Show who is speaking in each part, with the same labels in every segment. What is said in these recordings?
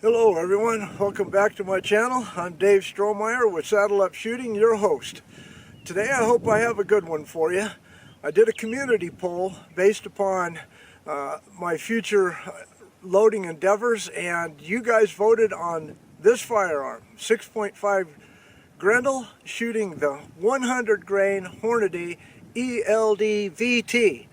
Speaker 1: Hello everyone, welcome back to my channel. I'm Dave Strohmeyer with Saddle Up Shooting, your host. Today I hope I have a good one for you. I did a community poll based upon my future loading endeavors, and you guys voted on this firearm, 6.5 Grendel, shooting the 100 grain Hornady ELD-VT.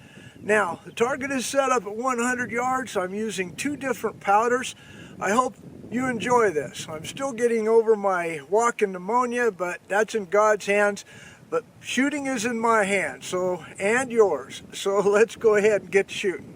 Speaker 1: Now, the target is set up at 100 yards. I'm using two different powders. I hope you enjoy this. I'm still getting over my walking pneumonia, but that's in God's hands. But shooting is in my hands, and yours. So let's go ahead and get to shooting.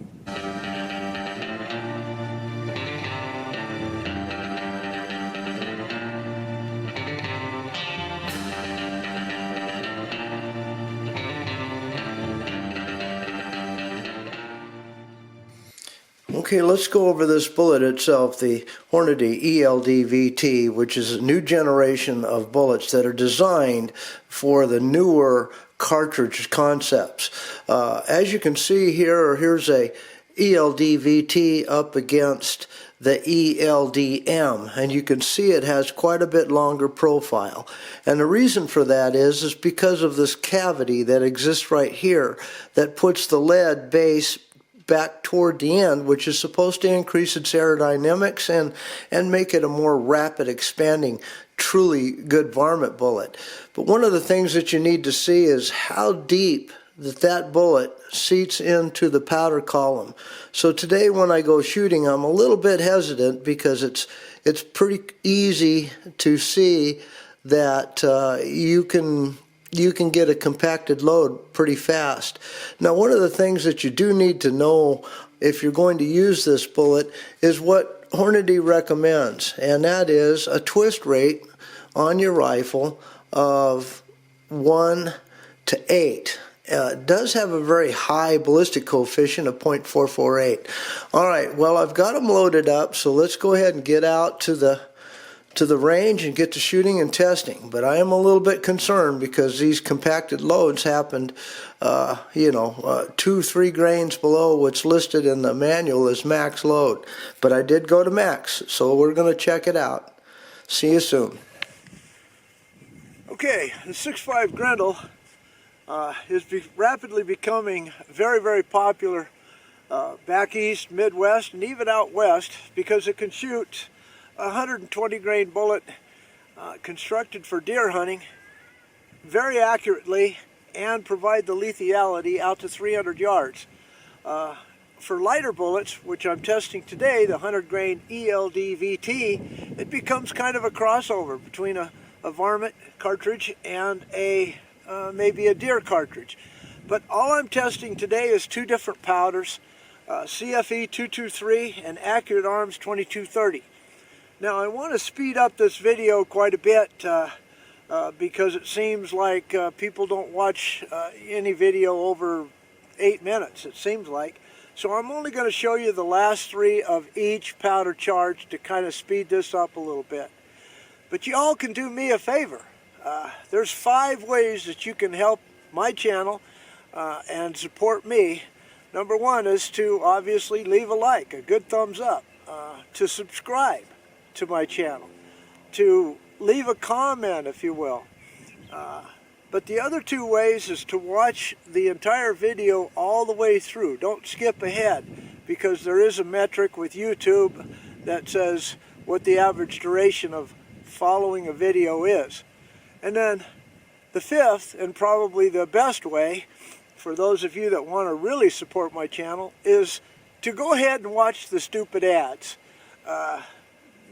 Speaker 1: Okay, let's go over this bullet itself, the Hornady ELD-VT, which is a new generation of bullets that are designed for the newer cartridge concepts. As you can see here, here's a ELD-VT up against the ELD-M, and you can see it has quite a bit longer profile. And the reason for that is because of this cavity that exists right here that puts the lead base back toward the end, which is supposed to increase its aerodynamics and make it a more rapid expanding, truly good varmint bullet. But one of the things that you need to see is how deep that bullet seats into the powder column. So today when I go shooting, I'm a little bit hesitant because it's pretty easy to see that you can get a compacted load pretty fast. Now, one of the things that you do need to know if you're going to use this bullet is what Hornady recommends, and that is a twist rate on your rifle of 1 to 8. It does have a very high ballistic coefficient of 0.448. All right, well, I've got them loaded up, so let's go ahead and get out to the range and get to shooting and testing. But I am a little bit concerned because these compacted loads happened 2-3 grains below what's listed in the manual as max load. But I did go to max, so we're going to check it out. See you soon. Okay, the 6.5 Grendel is rapidly becoming very, very popular back east, Midwest, and even out west because it can shoot a 120 grain bullet constructed for deer hunting very accurately and provide the lethality out to 300 yards. For lighter bullets, which I'm testing today, the 100 grain ELD-VT, it becomes kind of a crossover between a varmint cartridge and maybe a deer cartridge. But all I'm testing today is two different powders, CFE-223 and Firearms 2230. Now I want to speed up this video quite a bit because it seems like people don't watch any video over 8 minutes, it seems like. So I'm only going to show you the last 3 of each powder charge to kind of speed this up a little bit. But you all can do me a favor. There's 5 ways that you can help my channel and support me. Number 1 is to obviously leave a like, a good thumbs up, to subscribe to my channel, to leave a comment, if you will. But the other 2 ways is to watch the entire video all the way through. Don't skip ahead, because there is a metric with YouTube that says what the average duration of following a video is. And then the 5th, and probably the best way for those of you that want to really support my channel, is to go ahead and watch the stupid ads.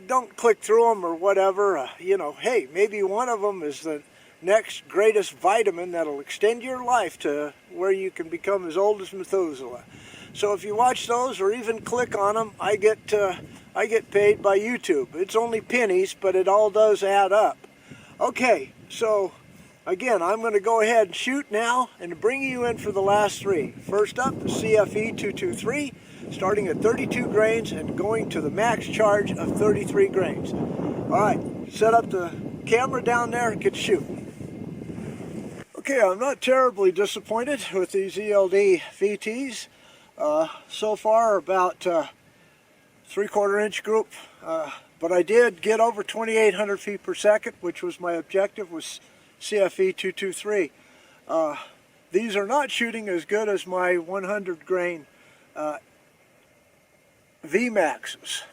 Speaker 1: Don't click through them or whatever. Hey, maybe one of them is the next greatest vitamin that'll extend your life to where you can become as old as Methuselah. So if you watch those or even click on them, I get paid by YouTube. It's only pennies, but it all does add up. Okay, so again, I'm going to go ahead and shoot now and bring you in for the last 3. First up, the CFE-223. Starting at 32 grains and going to the max charge of 33 grains. All right, set up the camera down there and get shooting. Okay, I'm not terribly disappointed with these ELD-VTs. So far, about 3/4 inch group, but I did get over 2,800 feet per second, which was my objective, was CFE-223. These are not shooting as good as my 100 grain VMAXs.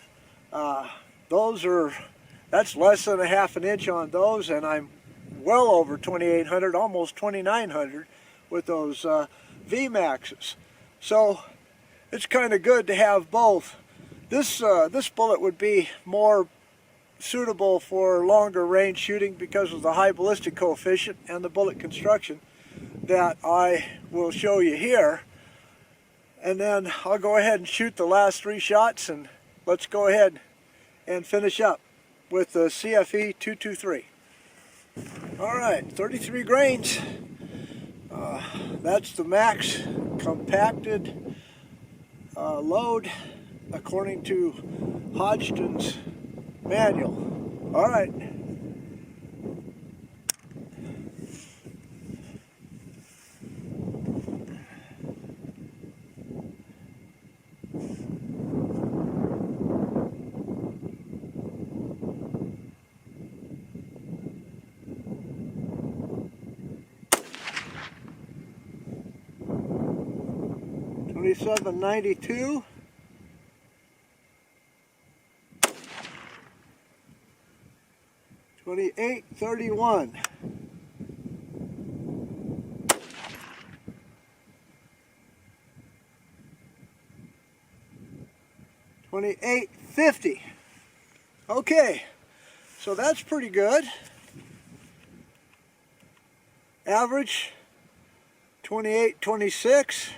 Speaker 1: That's less than a half an inch on those, and I'm well over 2,800, almost 2,900 with those VMAXs. So it's kind of good to have both. This bullet would be more suitable for longer range shooting because of the high ballistic coefficient and the bullet construction that I will show you here. And then I'll go ahead and shoot the last 3 shots, and let's go ahead and finish up with the CFE-223. Alright, 33 grains. That's the max compacted load according to Hodgdon's manual. Alright. $27.92. $28.31. $28.50. Okay, so that's pretty good. Average 28.26.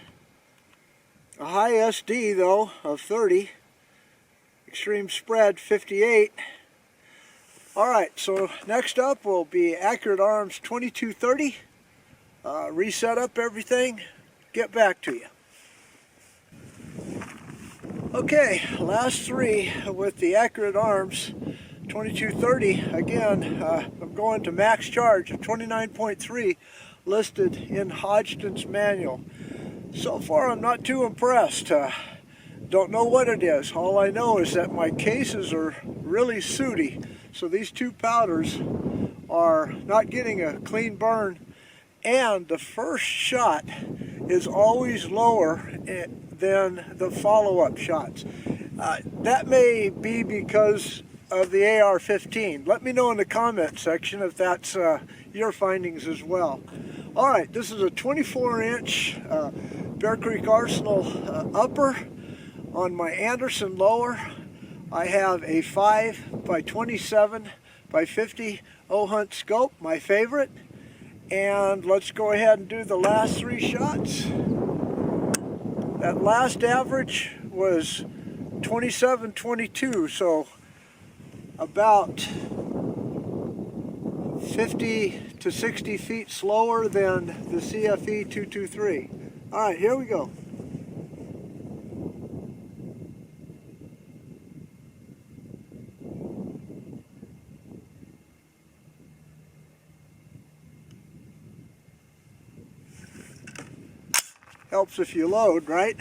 Speaker 1: A high SD though of 30. Extreme spread 58. Alright, so next up will be Accurate Arms 2230. Reset up everything, get back to you. Okay, last 3 with the Accurate Arms 2230. Again, I'm going to max charge of 29.3 listed in Hodgdon's manual. So far I'm not too impressed. Don't know what it is. All I know is that my cases are really sooty. So these 2 powders are not getting a clean burn, and the first shot is always lower than the follow-up shots. That may be because of the AR-15. Let me know in the comment section if that's your findings as well. Alright, this is a 24-inch Bear Creek Arsenal upper on my Anderson lower. I have a 5x27x50 O-Hunt scope, my favorite. And let's go ahead and do the last 3 shots. That last average was 27.22, so about 50 to 60 feet slower than the CFE-223. Alright, here we go. Helps if you load, right?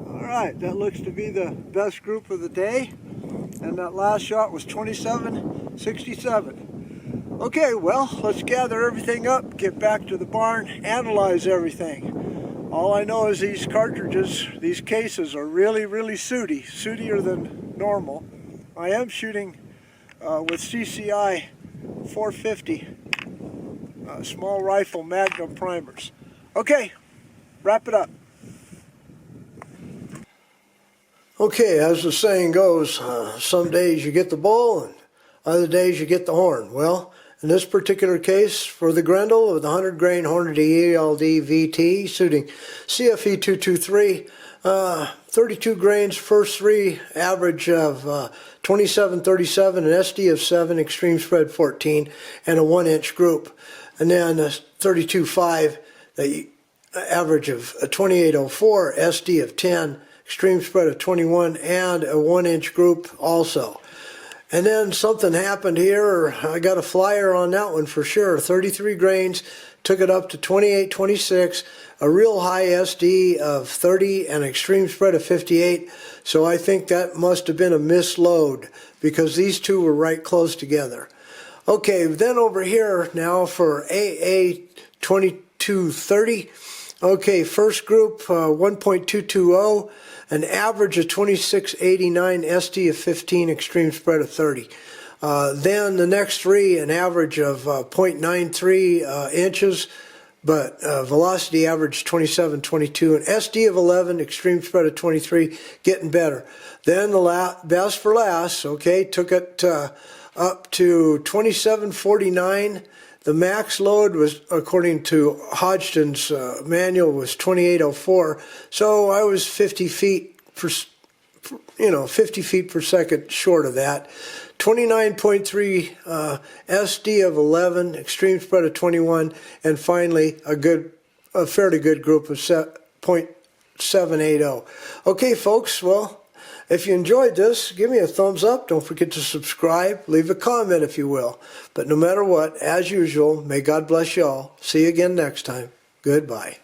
Speaker 1: Alright, that looks to be the best group of the day, and that last shot was 27.67. Okay, well, let's gather everything up, get back to the barn, analyze everything. All I know is these cartridges, these cases are really, really sooty, sootier than normal. I am shooting with CCI 450 small rifle Magnum primers. Okay, wrap it up. Okay, as the saying goes, some days you get the bull and other days you get the horn. Well, in this particular case, for the Grendel with the 100 grain Hornady ELD-VT shooting CFE-223, 32 grains, first 3, average of 2737, an SD of 7, extreme spread 14, and a 1-inch group. And then a 32.5, the average of a 2804, SD of 10, extreme spread of 21, and a 1-inch group also. And then something happened here. I got a flyer on that one for sure. 33 grains, took it up to 2826, a real high SD of 30, and extreme spread of 58. So I think that must have been a misload because these two were right close together. Okay, then over here now for AA-2230. Okay, first group 1.220, an average of 2689, SD of 15, extreme spread of 30. Then the next three, an average of 0.93 inches, but velocity average 2722, an SD of 11, extreme spread of 23, getting better. Then the best for last, okay, took it up to 2749. The max load was, according to Hodgdon's manual, was 2804. So I was 50 feet per, 50 feet per second short of that. 29.3 SD of 11, extreme spread of 21, and finally a fairly good group of 0.780. Okay, folks. Well, if you enjoyed this, give me a thumbs up. Don't forget to subscribe. Leave a comment if you will. But no matter what, as usual, may God bless you all. See you again next time. Goodbye.